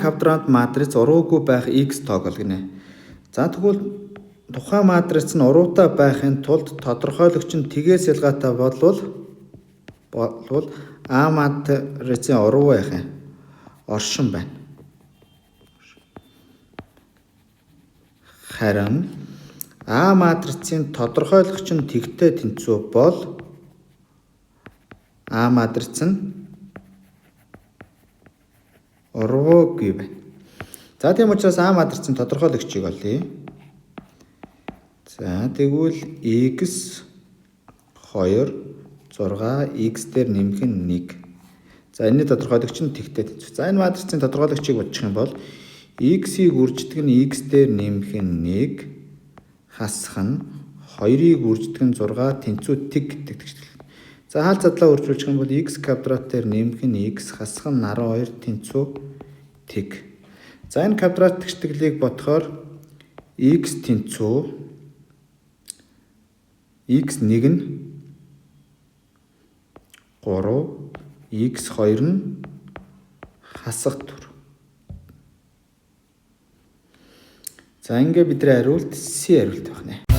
квадрант матриц уруугүй байх x тоглол гинэ. За тэгвэл тухайн матриц нь уруутай байхын тулд тодорхойлогч нь тгээс ялгаатай болвол А матрицийн уруу байх юм. Оршин байна. Харин А матрицийн тодорхойлогч нь тэгтэй тэнцүү бол А матриц нь уруугүй байна. За тийм учраас А матрицийн тодорхойлогчийг олъё. За тэгвэл x 2 6 x дээр нэмэх нь 1. За энэний тодорхойлогч нь тэгтэй тэнцүү. За энэ матрицийн тодорхойлогчийг бодчих юм бол x-ийг үрждэг нь x дээр нэмэх нь 1 хасах нь 2-ыг үрждэг нь 6 тэнцүү тэг гэдэг тэгшлээ. За хаалт задлаа үржүүлчих юм бол x квадрат дээр нэмэх нь x хасах нь 12 тэнцүү тэг. За энэ квадрат тэгштэглийг бодохоор x тэнцүү x1 нь 3 x2 нь хасах 4. За ингээ бидний хариулт C хариулт байна.